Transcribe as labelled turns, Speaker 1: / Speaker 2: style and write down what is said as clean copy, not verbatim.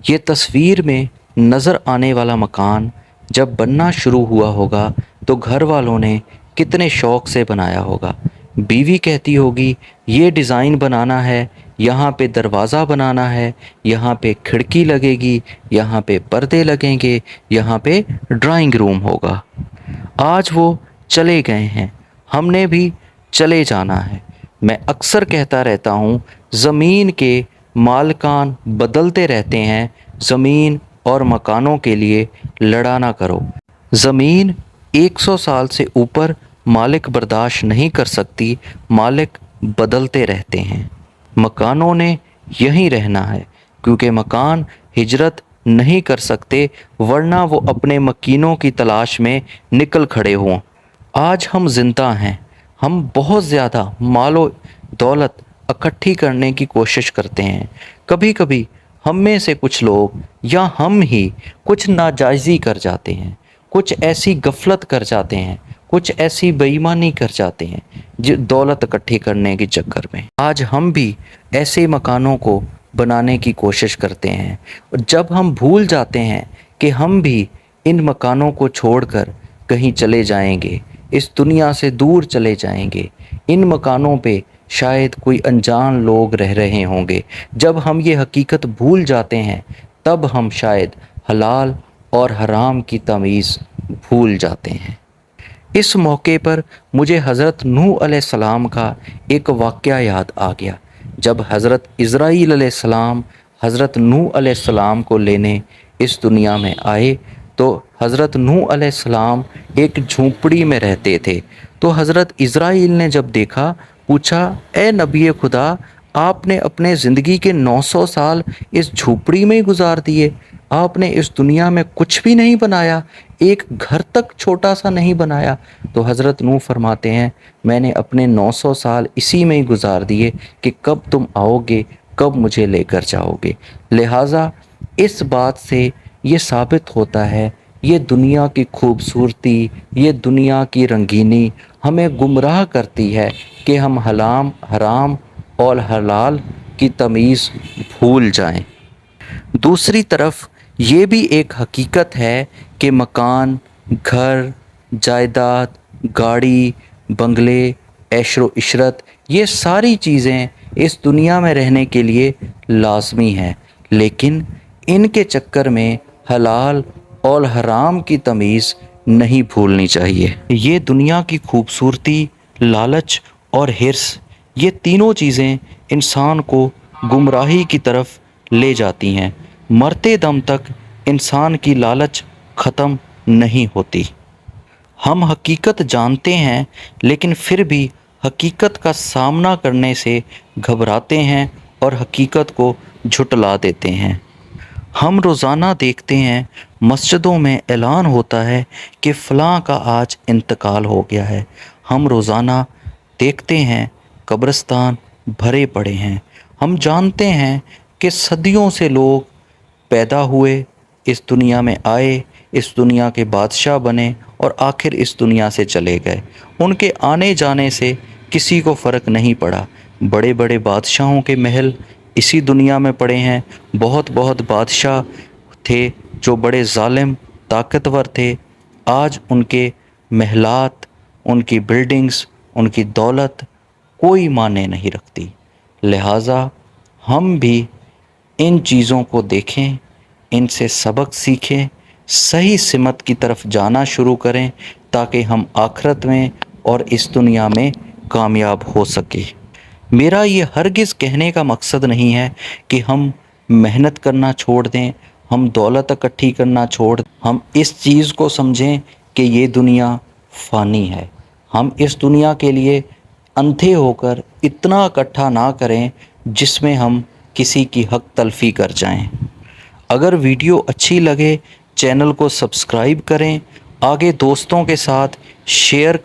Speaker 1: ये तस्वीर में नज़र आने वाला मकान जब बनना शुरू हुआ होगा तो घर वालों ने कितने शौक़ से बनाया होगा। बीवी कहती होगी ये डिज़ाइन बनाना है, यहाँ पे दरवाज़ा बनाना है, यहाँ पे खिड़की लगेगी, यहाँ पे पर्दे लगेंगे, यहाँ पे ड्राइंग रूम होगा। आज वो चले गए हैं, हमने भी चले जाना है। मैं अक्सर कहता रहता हूँ ज़मीन के मालिकान बदलते रहते हैं, ज़मीन और मकानों के लिए लड़ा ना करो। ज़मीन 100 साल से ऊपर मालिक बर्दाश्त नहीं कर सकती, मालिक बदलते रहते हैं। मकानों ने यहीं रहना है क्योंकि मकान हिजरत नहीं कर सकते, वरना वो अपने मकीनों की तलाश में निकल खड़े हों। आज हम ज़िंदा हैं, हम बहुत ज़्यादा मालो दौलत इकट्ठी करने की कोशिश करते हैं। कभी कभी हम में से कुछ लोग या हम ही कुछ नाजायज़ी कर जाते हैं, कुछ ऐसी गफलत कर जाते हैं, कुछ ऐसी बेईमानी कर जाते हैं जो दौलत इकट्ठी करने के चक्कर में। आज हम भी ऐसे मकानों को बनाने की कोशिश करते हैं और जब हम भूल जाते हैं कि हम भी इन मकानों को छोड़कर कहीं चले जाएंगे, इस दुनिया से दूर चले जाएंगे, इन मकानों पे शायद कोई अनजान लोग रह रहे होंगे। जब हम ये हकीकत भूल जाते हैं तब हम शायद हलाल और हराम की तमीज़ भूल जाते हैं। इस मौके पर मुझे हज़रत नूह अलैहिस्सलाम का एक वाक़या याद आ गया। जब हज़रत इज़राईल अलैहिस्सलाम हज़रत नूह अलैहिस्सलाम को लेने इस दुनिया में आए तो हज़रत नूह अलैहिस्सलाम एक झोंपड़ी में रहते थे। तो हज़रत इज़राईल ने जब देखा, पूछा, ए नबी खुदा, आपने अपने ज़िंदगी के 900 साल इस झोंपड़ी में ही गुजार दिए, आपने इस दुनिया में कुछ भी नहीं बनाया, एक घर तक छोटा सा नहीं बनाया। तो हज़रत नूह फरमाते हैं मैंने अपने 900 साल इसी में ही गुजार दिए कि कब तुम आओगे, कब मुझे लेकर जाओगे। लिहाजा इस बात से ये साबित होता है ये दुनिया की खूबसूरती, ये दुनिया की रंगीनी हमें गुमराह करती है कि हम हराम और हलाल की तमीज़ भूल जाएं। दूसरी तरफ ये भी एक हकीकत है कि मकान, घर, जायदाद, गाड़ी, बंगले, ऐशो इशरत, ये सारी चीज़ें इस दुनिया में रहने के लिए लाजमी हैं, लेकिन इनके चक्कर में हलाल और हराम की तमीज़ नहीं भूलनी चाहिए। ये दुनिया की खूबसूरती, लालच और हिर्स, ये तीनों चीज़ें इंसान को गुमराही की तरफ ले जाती हैं। मरते दम तक इंसान की लालच ख़त्म नहीं होती। हम हकीकत जानते हैं लेकिन फिर भी हकीकत का सामना करने से घबराते हैं और हकीकत को झुटला देते हैं। हम रोज़ाना देखते हैं मस्जिदों में ऐलान होता है कि फ़लाँ का आज इंतकाल हो गया है। हम रोज़ाना देखते हैं कब्रिस्तान भरे पड़े हैं। हम जानते हैं कि सदियों से लोग पैदा हुए, इस दुनिया में आए, इस दुनिया के बादशाह बने और आखिर इस दुनिया से चले गए। उनके आने जाने से किसी को फ़र्क नहीं पड़ा। बड़े बड़े बादशाहों के महल इसी दुनिया में पड़े हैं। बहुत बहुत बादशाह थे जो बड़े ज़ालिम ताकतवर थे, आज उनके महलात, उनकी बिल्डिंग्स, उनकी दौलत कोई माने नहीं रखती। लिहाजा हम भी इन चीज़ों को देखें, इनसे सबक सीखें, सही सिमत की तरफ जाना शुरू करें ताकि हम आखिरत में और इस दुनिया में कामयाब हो सके। मेरा ये हरगिज़ कहने का मकसद नहीं है कि हम मेहनत करना छोड़ दें, हम दौलत इकट्ठी करना छोड़ दें। हम इस चीज़ को समझें कि ये दुनिया फ़ानी है। हम इस दुनिया के लिए अंधे होकर इतना इकट्ठा ना करें जिसमें हम किसी की हक तलफ़ी कर जाएं। अगर वीडियो अच्छी लगे चैनल को सब्सक्राइब करें, आगे दोस्तों के साथ शेयर